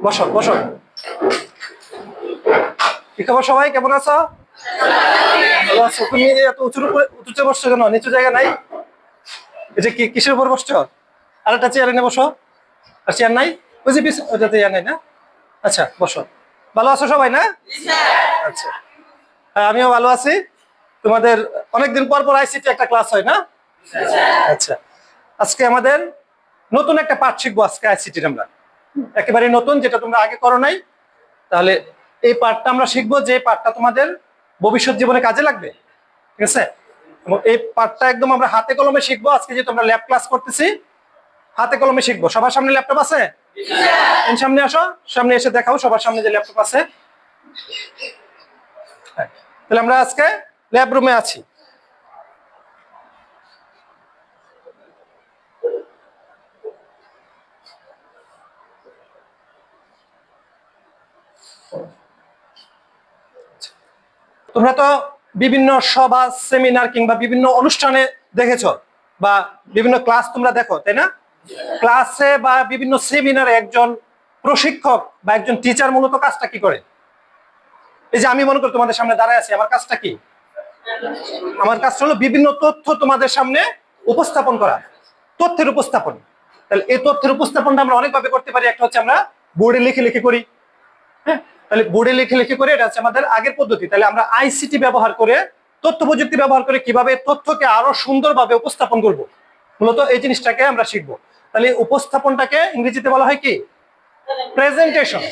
বসো বসো। কি খবর সবাই, কেমন আছো? ভালো আছো? তুমি এত উঁচুতে বসছো কেন? নিচু জায়গা নাই? এটা কি কিসের উপর বসছো? আর একটা চেয়ার এনে বসো। আর চেয়ার নাই? ওই যে ওটাতে চেয়ার নাই না? আচ্ছা বসো। ভালো আছো সবাই না? আচ্ছা, হ্যাঁ আমিও ভালো আছি। তোমাদের অনেকদিন পর পর আইসিটি একটা ক্লাস হয় না? আচ্ছা, আজকে আমাদের নতুন একটা পাঠ শিখবো। আজকে আইসিটির আমরা একেবারে নতুন, যেটা তোমরা আগে করো নাই। তাহলে এই পাঠটা আমরা শিখবো, যে পাঠটা তোমাদের ভবিষ্যৎ জীবনে কাজে লাগবে। ঠিক আছে? এবং এই পাঠটা একদম আমরা হাতে কলমে শিখবো। আজকে যে তোমরা ল্যাব ক্লাস করতেছি, হাতে কলমে শিখবো। সবার সামনে ল্যাপটপ আছে? সামনে আসো, সামনে এসে দেখাও সবার সামনে যে ল্যাপটপ আছে। তাহলে আমরা আজকে ল্যাব রুমে আছি। তোমরা তো বিভিন্ন সভা, সেমিনার কিংবা বিভিন্ন অনুষ্ঠানে দেখেছো, বা বিভিন্ন ক্লাস তোমরা দেখো, তাই না? ক্লাসে বা বিভিন্ন সেমিনারে একজন প্রশিক্ষক বা একজন টিচার মূলত কাজটা কি করে? এই যে আমি মনে করি তোমাদের সামনে দাঁড়ায় আছি, আমার কাজটা কি? আমার কাজটা হলো বিভিন্ন তথ্য তোমাদের সামনে উপস্থাপন করা, তথ্যের উপস্থাপন। তাহলে এই তথ্যের উপস্থাপনটা আমরা অনেকভাবে করতে পারি। একটা হচ্ছে আমরা বোর্ডে লিখে লিখে করি। হ্যাঁ, তাহলে বোর্ডে লিখে লিখে করে, এটা হচ্ছে আমাদের আগের পদ্ধতি। তাহলে আমরা আইসিটি ব্যবহার করে, তথ্য প্রযুক্তি ব্যবহার করে কিভাবে তথ্যকে আরো সুন্দরভাবে উপস্থাপন করব, মূলত এই জিনিসটাকে আমরা শিখবো। তাহলে উপস্থাপনটাকে ইংরেজিতে বলা হয় কি? প্রেজেন্টেশন।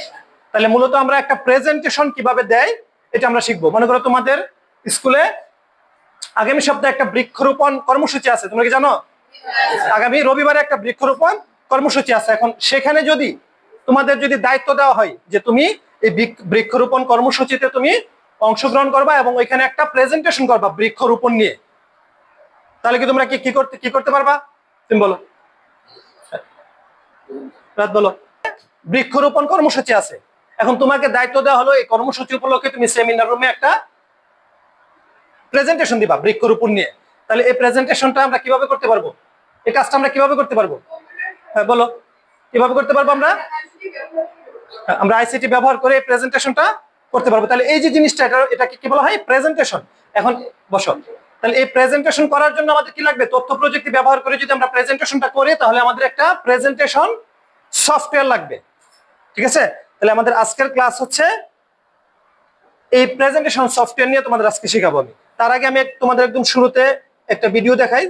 তাহলে মূলত আমরা একটা প্রেজেন্টেশন কিভাবে দেয় এটা আমরা শিখবো। মনে করো তোমাদের স্কুলে আগামী সপ্তাহে একটা বৃক্ষরোপণ কর্মসূচি আছে, তোমরা কি জানো? আগামী রবিবারে একটা বৃক্ষরোপণ কর্মসূচি আছে। এখন সেখানে যদি তোমাদের দায়িত্ব দেওয়া হয় যে তুমি এই বৃক্ষরোপণ কর্মসূচিতে তুমি অংশগ্রহণ করবা এবং ওইখানে একটা প্রেজেন্টেশন করবা বৃক্ষরোপণ নিয়ে, তাহলে কি তোমরা কি করতে পারবা? তুমি বলো, রাত বলো। বৃক্ষরোপণ কর্মসূচি আছে, এখন তোমাকে দায়িত্ব দেওয়া হলো এই কর্মসূচি উপলক্ষে তুমি সেমিনার রুমে একটা প্রেজেন্টেশন দিবা বৃক্ষরোপণ নিয়ে। তাহলে এই প্রেজেন্টেশনটা আমরা কিভাবে করতে পারবো? এই কাজটা আমরা কিভাবে করতে পারবো? হ্যাঁ বলো, কিভাবে করতে পারবো? আমরা আইসিটি ব্যবহার করে এই প্রেজেন্টেশনটা করতে পারবো। তাহলে এই যে জিনিসটা, এটাকে কি বলা হয়? প্রেজেন্টেশন। এখন বসো। তাহলে এই প্রেজেন্টেশন করার জন্য আমাদের কি লাগবে? তথ্য প্রযুক্তি ব্যবহার করে যদি আমরা প্রেজেন্টেশনটা করি, তাহলে আমাদের একটা প্রেজেন্টেশন সফটওয়্যার লাগবে। ঠিক আছে? তাহলে আমাদের আজকের ক্লাস হচ্ছে এই প্রেজেন্টেশন সফটওয়্যার নিয়ে তোমাদের আজকে শেখাবো আমি। তার আগে আমি তোমাদের একদম শুরুতে একটা ভিডিও দেখাই।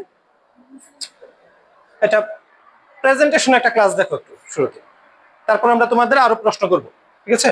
এটা প্রেজেন্টেশন একটা ক্লাস দেখো একটু শুরুতে, তারপর আমরা তোমাদের আরো প্রশ্ন করব। ঠিক আছে?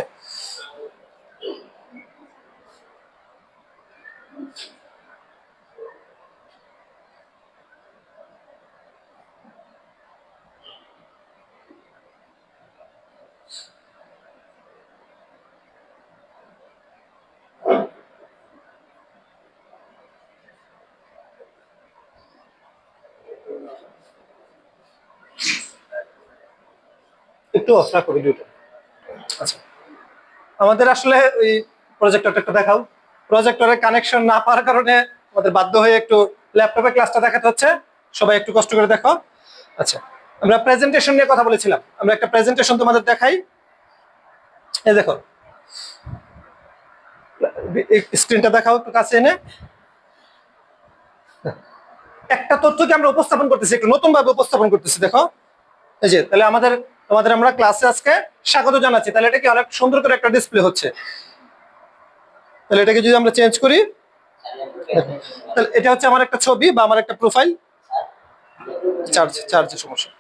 একটু অফ রাখো ভিডিওটা। আচ্ছা, আমাদের আসলে ওই প্রজেক্টরটা দেখাও। প্রজেক্টরের কানেকশন না পাওয়ার কারণে আমাদের বাধ্য হয়ে একটু ল্যাপটপে ক্লাসটা দেখাতে হচ্ছে। সবাই একটু কষ্ট করে দেখো। আচ্ছা, আমরা প্রেজেন্টেশন নিয়ে কথা বলেছিলাম। আমরা একটা প্রেজেন্টেশন তোমাদের দেখাই। এই দেখো, স্ক্রিনটা দেখাও একটু কাছে এনে। একটা তথ্যকে আমরা উপস্থাপন করতেছি, একটু নতুন ভাবে উপস্থাপন করতেছি। দেখো এই যে, তাহলে তোমাদের আমরা ক্লাসে আজকে স্বাগত জানাচ্ছি। তাহলে এটা কি অনেক সুন্দর করে একটা ডিসপ্লে হচ্ছে। তাহলে এটাকে যদি আমরা চেঞ্জ করি, তাহলে এটা হচ্ছে আমার একটা ছবি বা আমার একটা প্রোফাইল। চার্জের সমস্যা।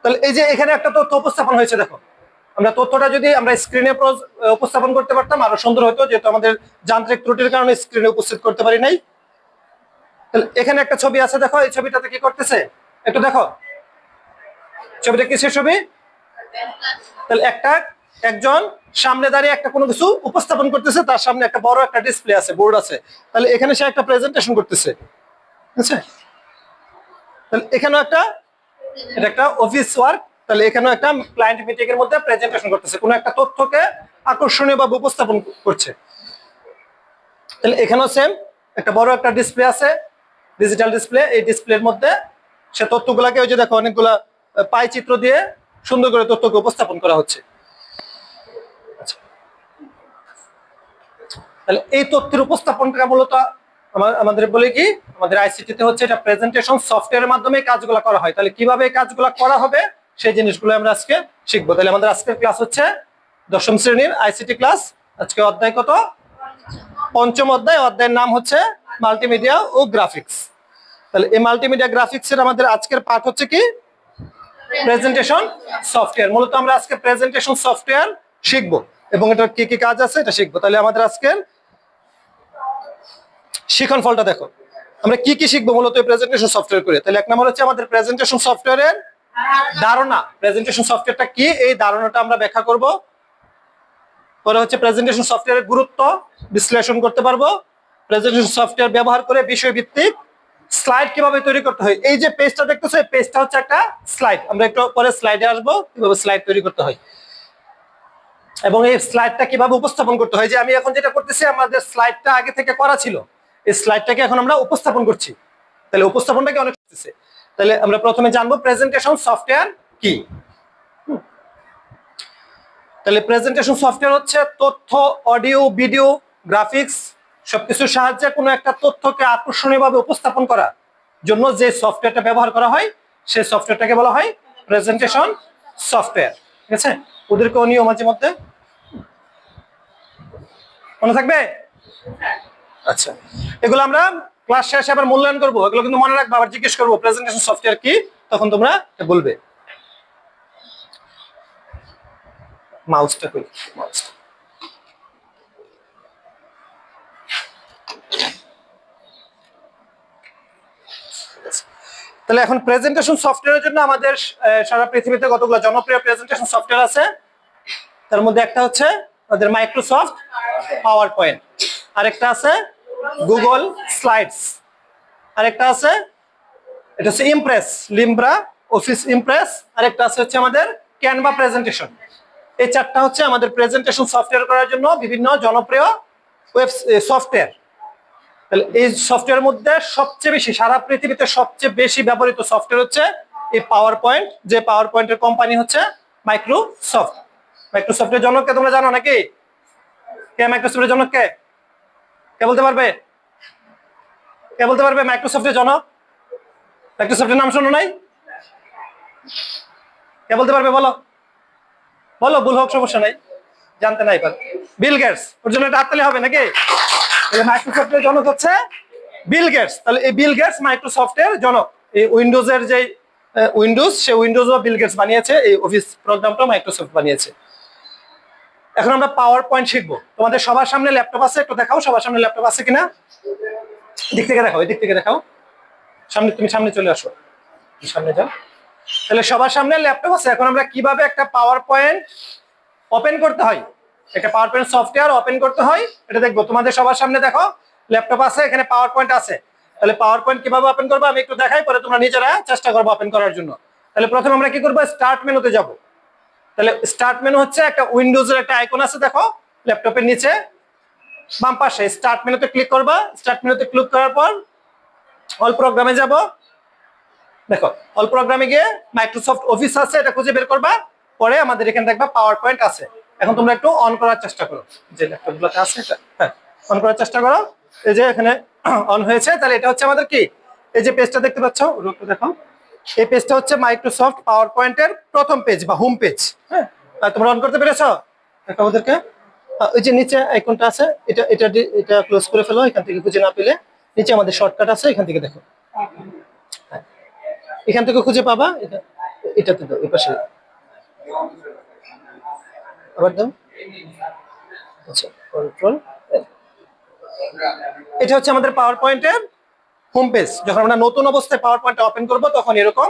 তাহলে এই যে এখানে একটা তথ্য উপস্থাপন হয়েছে। দেখো, আমরা তথ্যটা যদি আমরা স্ক্রিনে উপস্থাপন করতে পারতাম আরো সুন্দর হতো, যেহেতু আমাদের যান্ত্রিক ত্রুটির কারণে স্ক্রিনে উপস্থিত করতে পারি নাই। তাহলে এখানে একটা ছবি আছে, দেখো এই ছবিটাতে কি করতেছে একটু দেখো। ছবিটা কিসের ছবি? তাহলে একজন সামনে দাঁড়িয়ে একটা কোনো কিছু উপস্থাপন করতেছে, তার সামনে একটা বড় একটা ডিসপ্লে আছে, বোর্ড আছে। তাহলে এখানে সে একটা প্রেজেন্টেশন করতেছে। আচ্ছা, তাহলে এখানেও এটা একটা অফিস ওয়ার্ক। তাহলে এখানেও একটা ক্লায়েন্ট মিটিং এর মধ্যে প্রেজেন্টেশন করতেছে, কোনো একটা তথ্যকে আকর্ষণীয় ভাবে উপস্থাপন করছে। তাহলে এখানেও সেম, একটা বড় একটা ডিসপ্লে আছে, ডিজিটাল ডিসপ্লে। এই ডিসপ্লের মধ্যে সে তথ্যগুলাকে ওই যে দেখো অনেকগুলা পাই চিত্র দিয়ে সুন্দর করে তথ্যকে উপস্থাপন করা হচ্ছে। আচ্ছা, তাহলে এই তথ্যের উপস্থাপনটা মূলত আমাদের বলে কি, আমাদের আইসিটি তে হচ্ছে এটা প্রেজেন্টেশন সফটওয়্যারের মাধ্যমে কাজগুলো করা হয়। তাহলে কিভাবে এই কাজগুলো করা হবে সেই জিনিসগুলো আমরা আজকে শিখবো। তাহলে আমাদের আজকের ক্লাস হচ্ছে দশম শ্রেণীর আইসিটি ক্লাস। আজকে অধ্যায় কত? পঞ্চম অধ্যায়। অধ্যায়ের নাম হচ্ছে মাল্টিমিডিয়া ও গ্রাফিক্স। তাহলে এই মাল্টিমিডিয়া গ্রাফিক্সের আমাদের আজকের পাঠ হচ্ছে কি, প্রেজেন্টেশন সফটওয়্যার। মূলত আমরা আজকে প্রেজেন্টেশন সফটওয়্যার শিখবো এবং এটা কি কি কাজ আছে এটা শিখবো। তাহলে আমাদের আজকের শিখন ফলটা দেখো, আমরা কি কি শিখবো মূলত প্রেজেন্টেশন সফটওয়্যার করে। তাহলে এক নম্বর হচ্ছে আমাদের প্রেজেন্টেশন সফটওয়্যারের ধারণা। প্রেজেন্টেশন সফটওয়্যারটা কি এই ধারণাটা আমরা ব্যাখ্যা করব। পরে হচ্ছে প্রেজেন্টেশন সফটওয়্যারের গুরুত্ব বিশ্লেষণ করতে পারবো। প্রেজেন্টেশন সফটওয়্যার ব্যবহার করে বিষয়ভিত্তিক স্লাইড কিভাবে তৈরি করতে হয়। এই যে পেজটা দেখতেছো, এই পেজটা হচ্ছে একটা স্লাইড। আমরা একটু পরে স্লাইডে আসবো কিভাবে স্লাইড তৈরি করতে হয় এবং এই স্লাইডটা কিভাবে উপস্থাপন করতে হয়। যে আমি এখন যেটা করতেছি, আমাদের স্লাইডটা আগে থেকে করা ছিল, এই স্লাইডটাকে এখন আমরা উপস্থাপন করছি। তাহলে উপস্থাপনটাকে অনেক করতেছে। তাহলে আমরা প্রথমে জানবো প্রেজেন্টেশন সফটওয়্যার কি। তাহলে প্রেজেন্টেশন সফটওয়্যার হচ্ছে তথ্য, অডিও, ভিডিও, গ্রাফিক্স সবকিছুর সাহায্যে কোনো একটা তথ্যকে আকর্ষণীয়ভাবে উপস্থাপন করার জন্য যে সফটওয়্যারটা ব্যবহার করা হয় সেই সফটওয়্যারটাকে বলা হয় প্রেজেন্টেশন সফটওয়্যার। ঠিক আছে, ওদেরকে নিয়ম মাঝে মধ্যে মনে থাকবে। আচ্ছা, এগুলো আমরা ক্লাস শেষে আবার মূল্যায়ন করবো। এগুলো কিন্তু মনে রাখবে, আবার জিজ্ঞেস করবো প্রেজেন্টেশন সফটওয়্যার কি, তখন তোমরা বলবে। মাউসটা কই, মাউসটা তাহলে এখন প্রেজেন্টেশন সফটওয়্যারের জন্য আমাদের সারা পৃথিবীতে কতগুলো জনপ্রিয় প্রেজেন্টেশন সফটওয়্যার আছে। তার মধ্যে একটা হচ্ছে আমাদের মাইক্রোসফট পাওয়ার পয়েন্ট, আরেকটা আছে গুগল স্লাইডস, আরেকটা আছে এটা হচ্ছে ইমপ্রেস, লিমব্রা অফিস ইমপ্রেস, আরেকটা আছে হচ্ছে আমাদের ক্যানভা প্রেজেন্টেশন। এই চারটা হচ্ছে আমাদের প্রেজেন্টেশন সফটওয়্যার করার জন্য বিভিন্ন জনপ্রিয় ওয়েব সফটওয়্যার। তাহলে এই সফটওয়্যারের মধ্যে সবচেয়ে বেশি, সারা পৃথিবীতে সবচেয়ে বেশি ব্যবহৃত সফটওয়্যার হচ্ছে এই পাওয়ার পয়েন্ট। যে পাওয়ার পয়েন্টের কোম্পানি হচ্ছে মাইক্রোসফট। মাইক্রোসফটের জনককে তোমরা জানো নাকি? কে মাইক্রোসফটের জনক? কে কে বলতে পারবে? কে বলতে পারবে মাইক্রোসফটের জনক? মাইক্রোসফটের নাম শোনো নাই? কে বলতে পারবে? বলো বলো, ভুল হোক সমস্যা নাই, জানতে নাই পার। Bill Gates. ওর জন্য এটা হাততালি হবে নাকি? মাইক্রোসফটের জনক হচ্ছে বিল গেটস। তাহলে এই বিল গেটস মাইক্রোসফটের জনক। এই উইন্ডোজের যে উইন্ডোজ, সে উইন্ডোজও বিল গেটস বানিয়েছে। এই অফিস প্রোগ্রামটা মাইক্রোসফট বানিয়েছে। এখন আমরা পাওয়ার পয়েন্ট শিখবো। তোমাদের সবার সামনে ল্যাপটপ আছে, একটু দেখাও সবার সামনে ল্যাপটপ আছে কিনা। দিক থেকে দেখাও, এই দিক থেকে দেখাও। সামনে, তুমি সামনে চলে আসো, সামনে যাও। তাহলে সবার সামনে ল্যাপটপ আছে। এখন আমরা কিভাবে একটা পাওয়ার পয়েন্ট ওপেন করতে হয়, একটা পাওয়ার পয়েন্ট সফটওয়্যার ওপেন করতে হয় এটা দেখবো। তোমাদের সবার সামনে দেখো ল্যাপটপ আছে, এখানে পাওয়ার পয়েন্ট আছে। তাহলে পাওয়ার পয়েন্ট কিভাবে ওপেন করবো আমি একটু দেখাই, পরে তোমরা নিজেরা চেষ্টা করবো ওপেন করার জন্য। তাহলে প্রথমে আমরা কি করবো, স্টার্ট মেনুতে যাব। তাহলে স্টার্ট মেনু হচ্ছে একটা উইন্ডোজের একটা আইকন আছে, দেখো ল্যাপটপের নিচে বাম পাশে। স্টার্ট মেনুতে ক্লিক করবা। স্টার্ট মেনুতে ক্লিক করার পর অল প্রোগ্রামে যাব। দেখো অল প্রোগ্রামে গিয়ে মাইক্রোসফট অফিস আছে, এটা খুঁজে বের করবা। পরে আমাদের এখানে দেখবা পাওয়ার পয়েন্ট আছে। এখন তোমরা একটু অন করার চেষ্টা করো, যে ল্যাপটপগুলোতে আছে এটা, হ্যাঁ অন করার চেষ্টা করো। এই যে এখানে অন হয়েছে। তাহলে এটা হচ্ছে আমাদের কি, এই যে পেজটা দেখতে পাচ্ছ, দেখো এই পেজটা হচ্ছে মাইক্রোসফট পাওয়ার পয়েন্টের প্রথম পেজ বা হোম পেজ। হ্যাঁ, তোমরা অন করতে পেরেছো? দেখো ওদেরকে ওই যে নিচে আইকনটা আছে, এটা এটা এটা ক্লোজ করে ফেলো। এখান থেকে খুঁজে না পেলে নিচে আমাদের শর্টকাট আছে, এখান থেকে দেখো, এখান থেকে খুঁজে পাবা। এটাতে দাও, এই পাশে আবার দাও। আচ্ছা, কন্ট্রোল। এটা হচ্ছে আমাদের পাওয়ার পয়েন্টের হোম পেজ। যখন আমরা নতুন অবস্থায় পাওয়ার পয়েন্ট ওপেন করব তখন এরকম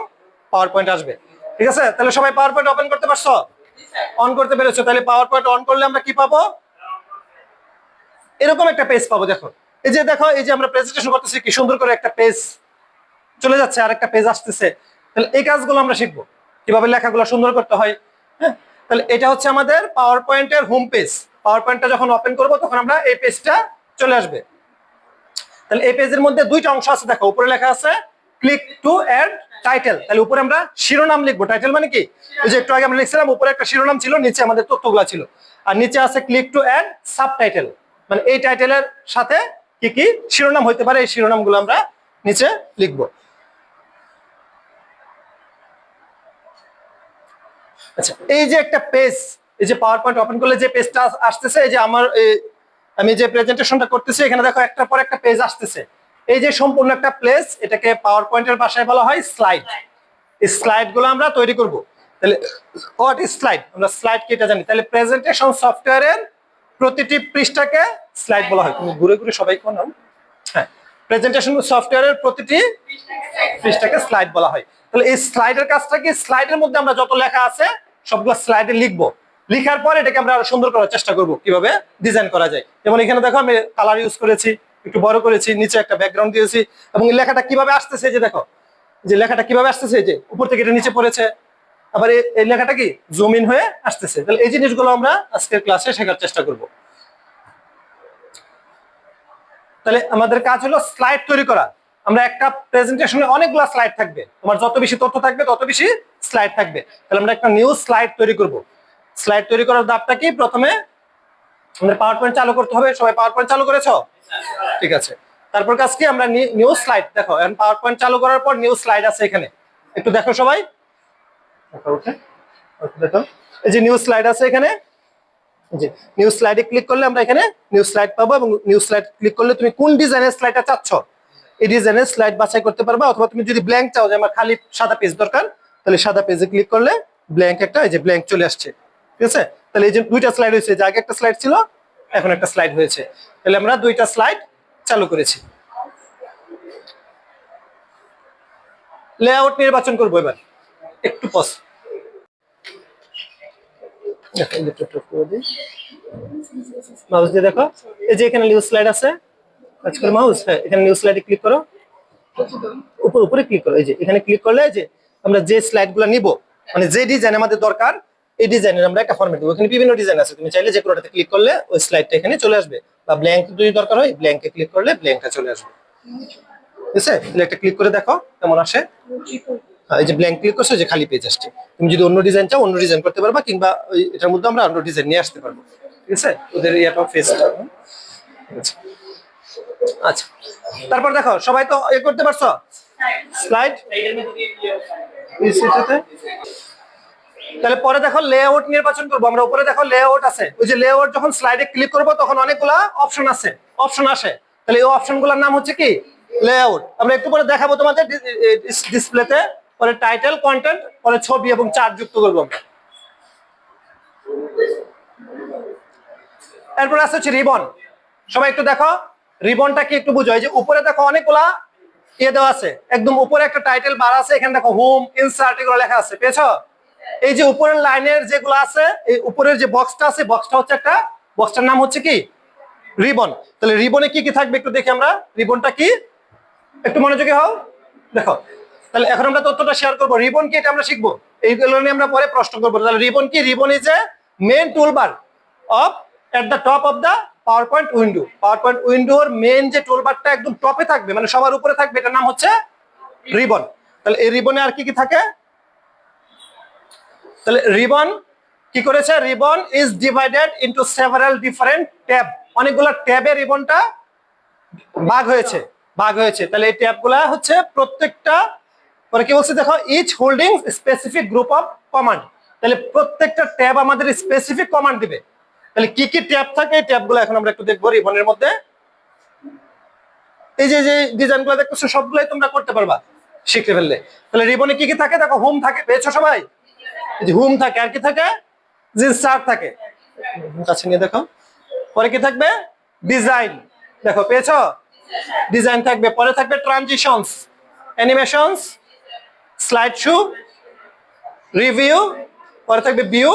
পাওয়ার পয়েন্ট আসবে। ঠিক আছে, তাহলে সবাই পাওয়ার পয়েন্ট ওপেন করতে পারছো, অন করতে পেরেছো? তাহলে পাওয়ার পয়েন্ট অন করলে আমরা কি পাবো, এরকম একটা পেজ পাবো। দেখো এই যে, দেখো এই যে আমরা প্রেজেন্টেশন করতেছি, কি সুন্দর করে একটা পেজ চলে যাচ্ছে, আরেকটা পেজ আসতেছে। তাহলে এই কাজগুলো আমরা শিখবো, কিভাবে লেখাগুলো সুন্দর করতে হয়। হ্যাঁ, তাহলে এটা হচ্ছে আমাদের পাওয়ার পয়েন্টের হোম পেজ। পাওয়ার পয়েন্টটা যখন ওপেন করবো তখন আমরা এই পেজটা চলে আসবে। তাহলে এই পেজের মধ্যে দুইটা অংশ আছে, দেখো উপরে লেখা আছে ক্লিক টু অ্যাড টাইটেল। তাহলে উপরে আমরা শিরোনাম লিখবো, টাইটেল মানে কি, ওই যে একটু আগে আমরা লিখছিলাম উপরে একটা শিরোনাম ছিল, নিচে আমাদের তথ্যগুলো ছিল, আর নিচে আছে ক্লিক টু অ্যাড সাবটাইটেল, মানে এই টাইটেলের সাথে কি কি শিরোনাম হইতে পারে এই শিরোনামগুলো আমরা নিচে লিখবো। আচ্ছা, এই যে একটা পেজ, এই যে পাওয়ার পয়েন্ট ওপেন করলে যে পেজটা আসতেছে, এই যে আমার আমি যে প্রেজেন্টেশনটা করতেছি এখানে দেখো একটার পর একটা পেজ আসতেছে, এই যে সম্পূর্ণ একটা প্লেস, এটাকে পাওয়ার পয়েন্টের ভাষায় বলা হয় স্লাইড। এই স্লাইড গুলো আমরা তৈরি করব। তাহলে হোয়াট ইজ স্লাইড, আমরা স্লাইড কি এটা জানি। তাহলে প্রেজেন্টেশন সফটওয়্যারের প্রতিটি পৃষ্ঠাকে স্লাইড বলা হয়। তুমি ঘুরে ঘুরে সবাই কোন, হ্যাঁ, প্রেজেন্টেশন সফটওয়্যারের প্রতিটি পৃষ্ঠাকে স্লাইড বলা হয়। তাহলে এই স্লাইডের কাজটা কি, স্লাইডের মধ্যে আমরা যত লেখা আছে সবগুলো স্লাইডে লিখবো, লিখার পর এটাকে আমরা আরো সুন্দর করার চেষ্টা করব, কিভাবে ডিজাইন করা যায়। যেমন এখানে দেখো আমি কালার ইউজ করেছি, একটু বড় করেছি, নিচে একটা ব্যাকগ্রাউন্ড দিয়েছি, এবং এই লেখাটা কিভাবে আসতেছে, যে দেখো যে লেখাটা কিভাবে আসতেছে, যে উপর থেকে এটা নিচে পড়েছে, আবার এই লেখাটা কি জুম ইন হয়ে আসতেছে। তাহলে এই জিনিসগুলো আমরা আজকের ক্লাসে শেখার চেষ্টা করব। তাহলে আমাদের কাজ হলো স্লাইড তৈরি করা। আমরা একটা প্রেজেন্টেশনে অনেকগুলো স্লাইড থাকবে, তোমার যত বেশি তথ্য থাকবে তত বেশি স্লাইড থাকবে। তাহলে আমরা একটা নিউ স্লাইড তৈরি করব। স্লাইড তৈরি করার ধাপটা কি, প্রথমে আমাদের পাওয়ার পয়েন্ট চালু করতে হবে। সবাই পাওয়ার পয়েন্ট চালু করেছো? ঠিক আছে। তারপর কাজ কি, আমরা নিউ স্লাইড, দেখো এখন পাওয়ার পয়েন্ট চালু করার পর নিউ স্লাইড আছে এখানে, একটু দেখো সবাই, দেখো এই যে নিউ স্লাইড আছে এখানে, যে নিউ স্লাইডে ক্লিক করলে আমরা এখানে নিউ স্লাইড পাবো, এবং নিউ স্লাইড ক্লিক করলে তুমি কোন ডিজাইনের স্লাইডটা চাচ্ছ এই ডিজাইনের স্লাইড বাছাই করতে পারবা। অথবা তুমি যদি ব্ল্যাঙ্ক চাও, যে আমার খালি সাদা পেজ দরকার, তাহলে সাদা পেজে ক্লিক করলে ব্ল্যাঙ্ক একটা, এই যে ব্ল্যাঙ্ক চলে আসছে, ঠিক আছে। তাহলে এই যে দুইটা স্লাইড হয়েছে, যে আগে একটা স্লাইড ছিল এখন একটা স্লাইড হয়েছে, তাহলে আমরা দুইটা স্লাইড চালু করেছি। লেআউট নির্বাচন করবো এবার, একটু পজ, মাউস দিয়ে দেখো এই যে এখানে নিউ স্লাইড আছে, কাজ করে মাউস, হ্যাঁ এখানে নিউ স্লাইডে ক্লিক করো, উপরে ক্লিক করো, এই যে এখানে ক্লিক করলে যে আমরা যে স্লাইডগুলো নিব, মানে যে ডিজাইন আমাদের দরকার এই ডিজাইনের আমরা একটা ফরম্যাট দেব। এখানে বিভিন্ন ডিজাইন আছে, তুমি চাইলে যে কোনোটাতে ক্লিক করলে ওই স্লাইডটা এখানে চলে আসবে, বা ব্ল্যাঙ্ক যদি দরকার হয় ব্ল্যাঙ্কে ক্লিক করলে ব্ল্যাঙ্কটা চলে আসবে, ঠিক আছে। তাহলে একটা ক্লিক করে দেখো কেমন আসে, এই যে ব্ল্যাঙ্ক ক্লিক করছো, যে খালি পেজ আসছে। তুমি যদি অন্য ডিজাইন চাও অন্য ডিজাইন করতে পারবা, কিংবা এটার মধ্যে আমরা অন্য ডিজাইন নিয়ে আসতে পারবো, ঠিক আছে, ওদের ইয়াটা ফেসটা। আচ্ছা, তারপর দেখো সবাই তো এ করতে পারছো স্লাইড। তাহলে পরে দেখো লেআউট নির্বাচন করবো আমরা। উপরে দেখো লেআউট আছে, ওই যে লেআউট যখন স্লাইডে ক্লিক করবো তখন অনেকগুলা অপশন আছে, অপশন আসে। তাহলে এই অপশনগুলোর নাম হচ্ছে কি, লেআউট। আমরা একটু পরে দেখাবো তোমাদের ডিসপ্লেতে, পরে টাইটেল, কন্টেন্ট, পরে ছবি এবং চার্ট যুক্ত করবো আমরা। এরপর আছে হচ্ছে রিবন। সবাই একটু দেখো রিবনটা কি একটু বুঝো। এই যে উপরে দেখো অনেকগুলা ইয়ে দেওয়া আছে, একদম উপরে একটা টাইটেল বার আছে, এখানে দেখো হোম, ইনসার্ট এগুলো লেখা আছে, পেয়েছো? এই যে উপরের লাইনের যেগুলো আছে, এই উপরের যে বক্সটা আছে, বক্সটা হচ্ছে একটা, বক্সটার নাম হচ্ছে কি রিবন। তাহলে রিবনে কি কি থাকবে একটু দেখি আমরা, রিবনটা কি একটু মনোযোগী হও, দেখো। তাহলে এখন আমরা তথ্যটা শেয়ার করবো, রিবন কি এটা আমরা শিখবো, এইগুলো নিয়ে আমরা পরে প্রশ্ন করবো। তাহলে রিবন কি, ribbon is a main toolbar of at the top of the power point window. Power point উইন্ডোর মেইন যে টুলবারটা একদম টপে থাকবে, মানে সবার উপরে থাকবে, এটার নাম হচ্ছে রিবন। তাহলে এই রিবনে আর কি কি থাকে, তাহলে রিবন কি করেছে, ribbon is divided into several different tab. অনেকগুলো ট্যাবে রিবনটা ভাগ হয়েছে, ভাগ হয়েছে। তাহলে এই ট্যাবগুলা হচ্ছে প্রত্যেকটা, পরে কি বলছে দেখো, each holding specific group of command. তাহলে প্রত্যেকটা ট্যাব আমাদের স্পেসিফিক কমান্ড দিবে। তাহলে কি কি ট্যাব থাকে, এই ট্যাবগুলো এখন আমরা একটু দেখবো রিবনের মধ্যে। এই যে যে ডিজাইনগুলো দেখতেছো সবগুলাই তোমরা করতে পারবা শিখতে ফেললে। তাহলে রিবনে কি কি থাকে দেখো, হোম থাকে, পেয়েছো সবাই, হোম থাকে, আর কি থাকে, ইনসার্ট থাকে, কাছে নিয়ে দেখো। পরে কি থাকবে, ডিজাইন, দেখো পেয়েছো, ডিজাইন থাকবে। পরে থাকবে transitions, animations, slide show, review, পরে থাকবে ভিউ,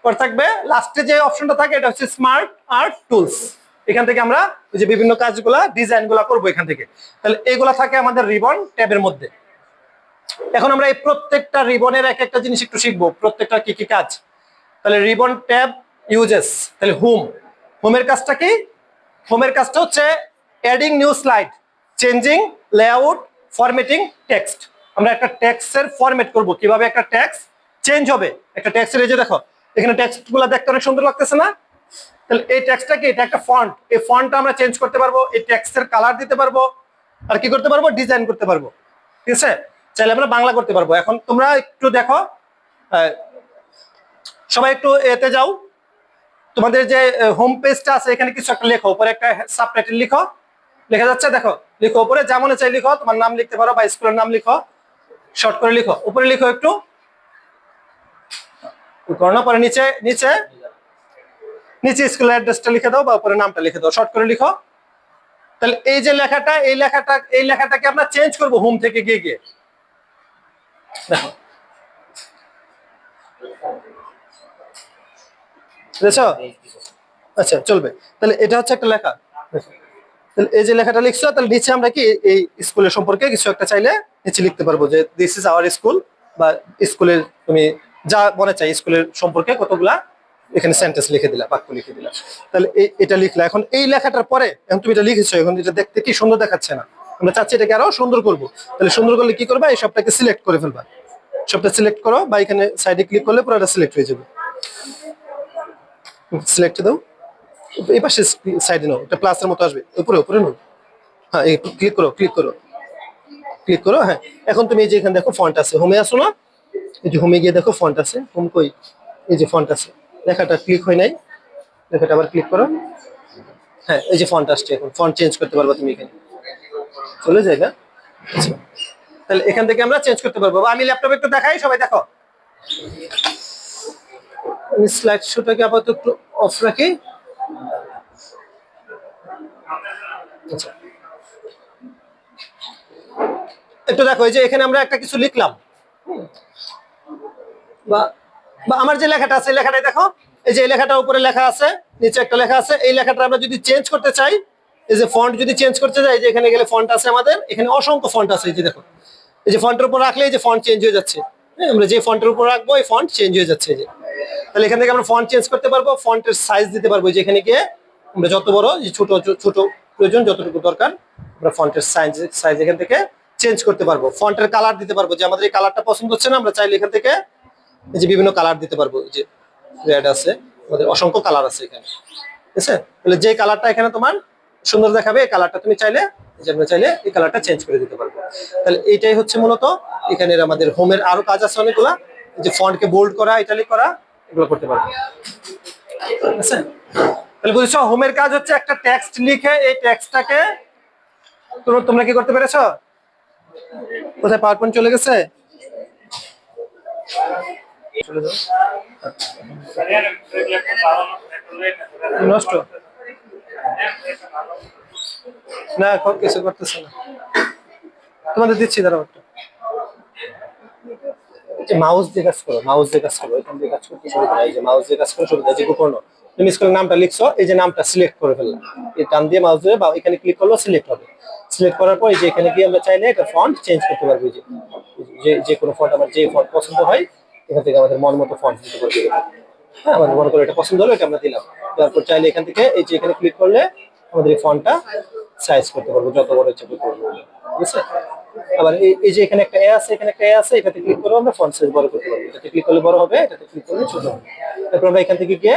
পরে থাকবে লাস্টে যে অপশনটা থাকে এটা হচ্ছে স্মার্ট আর্ট টুলস। এখান থেকে আমরা ওই যে বিভিন্ন কাজগুলা, ডিজাইনগুলা করবো এখান থেকে। তাহলে এগুলা থাকে আমাদের রিবন ট্যাবের মধ্যে। এখন আমরা এই প্রত্যেকটা রিবনের এক একটা জিনিস একটু শিখবো, প্রত্যেকটা কি কি কাজ। তাহলে রিবন ট্যাব ইউজেস, তাহলে হোম, হোমের কাজটা কি, হোমের কাজটা হচ্ছে adding new slide, changing layout, formatting text. আমরা একটা টেক্সটের ফরম্যাট করব, কিভাবে একটা টেক্সট চেঞ্জ হবে। একটা টেক্সটের এই যে দেখো এখানে টেক্সটগুলো দেখতে অনেক সুন্দর লাগতেছে না? তাহলে এই টেক্সটটা কি, এটা একটা ফন্ট, এই ফন্টটা আমরা চেঞ্জ করতে পারবো, এই টেক্সটের কালার দিতে পারবো, আর কি করতে পারবো, ডিজাইন করতে পারবো। ঠিক আছে, চাইলে আমরা বাংলা করতে পারবো। এখন তোমরা একটু দেখো, সবাই একটু এতে যাও, তোমাদের যে হোম পেজটা আছে এখানে কিছু একটা লেখো, উপরে একটা সাবটাইটেল লিখো, লেখা যাচ্ছে দেখো, লিখো উপরে যা মনে চাই লিখো, তোমার নাম লিখতে পারো বা স্কুলের নাম লিখো, শর্ট করে লিখো, উপরে লিখো একটু করোনা, পরে নিচে নিচে নিচে স্কুলের অ্যাড্রেসটা লিখে দাও বা উপরে নামটা লিখে দাও, শর্ট করে লিখো। তাহলে এই যে লেখাটা, এই লেখাটাকে আমরা চেঞ্জ করব হোম থেকে গিয়ে গিয়ে, দেখো বুঝছো? আচ্ছা চলবে। তাহলে এটা হচ্ছে একটা লেখা, তাহলে এই যে লেখাটা লিখছো, তাহলে নিচে আমরা কি এই স্কুলের সম্পর্কে কিছু একটা চাইলে নিচে লিখতে পারবো, যে দিস ইজ আওয়ার স্কুল, বা স্কুলের তুমি যা মনে চাই স্কুলের সম্পর্কে কতগুলা এখানে সেন্টেন্স লিখে দিলা, বাক্য লিখে দিলা। তাহলে এটা লিখলা। এখন এই লেখাটার পরে এখন তুমি এটা লিখেছো, এখন এটা দেখতে কি সুন্দর দেখাচ্ছে না? আমরা চাচ্ছি এটাকে আরো সুন্দর করবো। তাহলে সুন্দর করলে কি করবা, এই সবটাকে সিলেক্ট করে ফেলবা, সবটা সিলেক্ট করো, বা এখানে সাইডে ক্লিক করলে পুরোটা সিলেক্ট হয়ে যাবে। সিলেক্ট দাও, এই পাশে সাইডে নাও, এটা প্লাসের মতো আসবে, উপরে উপরে নাও। হ্যাঁ, এই ক্লিক করো, ক্লিক করো, ক্লিক করো। হ্যাঁ, এখন তুমি এই যে এখানে দেখো ফন্ট আছে, হোমে আসো না, এই যে হোমে গিয়ে দেখো ফন্ট আছে, হোম কই, এই যে ফন্ট আছে, লেখাটা ক্লিক হয় নাই, লেখাটা আবার ক্লিক করো। হ্যাঁ, এই যে ফন্ট আসছে, এখন ফন্ট চেঞ্জ করতে পারবো তুমি, এখানে চলে যায় না? আচ্ছা, তাহলে এখান থেকে আমরা চেঞ্জ করতে পারবো। আমি ল্যাপটপে একটু দেখাই, সবাই দেখো। আমি স্লাইড শোটাকে আপাতত একটু অফ রাখি। আচ্ছা, একটু দেখো, এই যে এখানে আমরা একটা কিছু লিখলাম, বা বা আমার যে লেখাটা আছে এই লেখাটাই দেখো, এই যে এই লেখাটার উপরে লেখা আছে, নিচে একটা লেখা আছে, এই লেখাটা আমরা যদি চেঞ্জ করতে চাই, এই যে ফন্ট যদি চেঞ্জ করতে চাই, যে এখানে গেলে ফন্ট আছে, আমাদের এখানে অসংখ্য ফন্ট আছে, এই যে দেখো, এই যে ফন্টের উপর রাখলে এই যে ফন্ট চেঞ্জ হয়ে যাচ্ছে। হ্যাঁ, আমরা যে ফন্টের উপর রাখবো এই ফন্ট চেঞ্জ হয়ে যাচ্ছে, এই যে। তাহলে এখান থেকে আমরা ফন্ট চেঞ্জ করতে পারবো, ফন্টের সাইজ দিতে পারবো, যে এখানে গিয়ে আমরা যত বড়, ছোট ছোট প্রয়োজন যতটুকু দরকার আমরা ফন্টের সাইজ এখান থেকে চেঞ্জ করতে পারবো। ফন্টের কালার দিতে পারবো, যে আমাদের এই কালারটা পছন্দ হচ্ছে না, আমরা চাইলে এখান থেকে এই যে বিভিন্ন কালার দিতে পারবো, যে রেড আছে, আমাদের অসংখ্য কালার আছে এখানে, ঠিক আছে? তাহলে যে কালারটা এখানে তোমার সুন্দর দেখাবে, এই কালারটা তুমি চাইলে, যে আমরা চাইলে এই কালারটা চেঞ্জ করে দিতে পারবো। তাহলে এইটাই হচ্ছে মূলত এখানে আমাদের হোমের আরো কাজ আছে অনেকগুলা, যে ফন্টকে বোল্ড করা, ইটালিক করা, এগুলো করতে পারবো, ঠিক আছে? তাহলে বুঝছো, হোমের কাজ হচ্ছে একটা টেক্সট লিখে এই টেক্সটটাকে তোমরা কি করতে পেরেছো? কোথায় পাওয়ার পয়েন্ট চলে গেছে? নষ্ট না, এখন কিছু করতেছে না, তোমাদের দিচ্ছি, দাঁড়াও একটা। মাউস দিয়ে কাজ করো, মাউস দিয়ে কাজ করো, এখান দিয়ে কাজ করতে সুবিধা, এই যে মাউস দিয়ে কাজ করো সুবিধা, যে গোপন তুমি স্কুলের নামটা লিখছো, এই যে নামটা সিলেক্ট করে ফেললাম, এই টান দিয়ে মাউস দিয়ে বা এখানে ক্লিক করলো, সিলেক্ট হবে। সিলেক্ট করার পর এই যে এখানে গিয়ে আমরা চাইলে এটা ফন্ট চেঞ্জ করতে পারবো, যে যে কোনো ফন্ট, আমার যে ফন্ট পছন্দ হয় এখান থেকে আমাদের মন মতো ফন্ট দিতে পারবো। হ্যাঁ, আমাদের মনে করে এটা পছন্দ হলো, এটা আমরা দিলাম, তারপর চাইলে এখান থেকে এই যে এখানে ক্লিক করলে আমাদের এই ফন্টটা সাইজ করতে পারবো, যত বড় ইচ্ছা করতে পারবো, ঠিক আছে? আবার এই যে এখানে একটা এ আছে, এখানে একটা এ আছে, এটাতে ক্লিক করে আমরা ফন্ট সাইজ বড় করতে পারবো, এটাতে ক্লিক করলে বড় হবে, এটাতে ক্লিক করলে ছোট হবে। তারপর আমরা এখান থেকে গিয়ে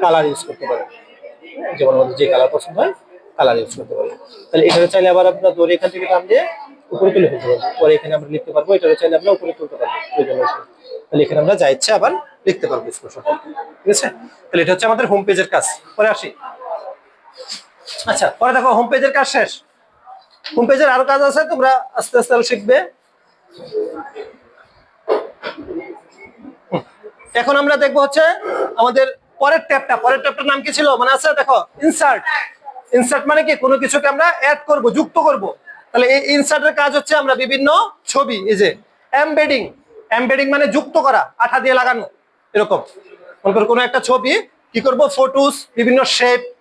কালার ইউজ করতে পারবো, যেমন আমাদের যে কালার পছন্দ হয় কালার ইউজ করতে পারবো। তাহলে এখানে চাইলে আবার আপনার ধরে এখান থেকে টান দিয়ে উপরে তুলে ফেলতে পারবো, পরে এখানে আমরা লিখতে পারবো, এটা চাইলে আমরা উপরে তুলতে পারবো প্রয়োজন হলে। তাহলে এখানে আমরা যা ইচ্ছা আবার লিখতে পারবো স্কুল সম্পর্কে, ঠিক আছে? তাহলে এটা হচ্ছে আমাদের হোম পেজের কাজ। পরে আসি, আচ্ছা পরে দেখো হোম পেজের কাজ শেষ, হোম পেজের আরো কাজ আছে, তোমরা আস্তে আস্তে আরো শিখবে। এখন আমরা দেখবো হচ্ছে আমাদের পরের ট্যাবটার নাম কি ছিল মনে আছে? দেখো, ইনসার্ট। ইনসার্ট মানে কি, কোনো কিছুকে আমরা অ্যাড করব, যুক্ত করব। তাহলে এই ইনসার্টের কাজ হচ্ছে আমরা বিভিন্ন ছবি, এই যে এমবেডিং, এমবেডিং মানে যুক্ত করা, আঠা দিয়ে লাগানো, এরকম মনে করো কোনো একটা ছবি কি করব, ফটোস, বিভিন্ন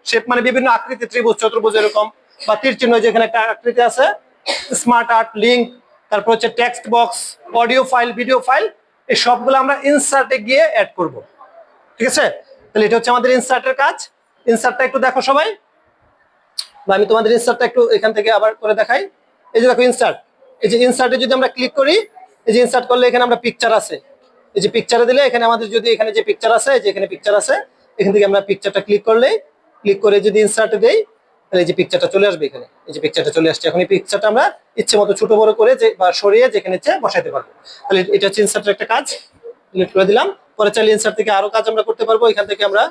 শেপ মানে বিভিন্ন আকৃতি, ত্রিভুজ, চতুর্ভুজ, এরকম, বা তীর চিহ্ন, যেখানে একটা আকৃতি আছে, স্মার্ট আর্ট, লিঙ্ক, তারপর হচ্ছে text box, audio file, video file, এই সবগুলো আমরা ইনসার্টে গিয়ে অ্যাড করব, ঠিক আছে? তাহলে এটা হচ্ছে আমাদের ইনসার্টের কাজ। ইনসার্টটা একটু দেখো সবাই, বা আমি তোমাদের ইনসার্টটা একটু এখান থেকে আবার করে দেখাই। এই যে দেখো ইনসার্ট, এই যে ইনসার্টে যদি আমরা ক্লিক করি, এই যে ইনসার্ট করলে এখানে আমরা পিকচার আছে, এই যে পিকচারে দিলে এখানে আমাদের যদি এখানে যে পিকচার আছে, যে এখানে পিকচার আছে, এখান থেকে আমরা পিকচারটা ক্লিক করলেই, ক্লিক করে যদি ইনসার্টে দেই, তাহলে এই যে পিকচারটা চলে আসবে এখানে। এই যে পিকচারটা চলে আসছে, এখন এই পিকচারটা আমরা ইচ্ছে মতো ছোট বড় করে যে বা সরিয়ে যেখানে ইচ্ছে বসাইতে পারবো। তাহলে এটা হচ্ছে ইনসার্টের একটা কাজ, ডিলিট করে দিলাম। পরে চাইলে ইনসার্ট থেকে আরো কাজ আমরা করতে পারবো। এখান থেকে আমরা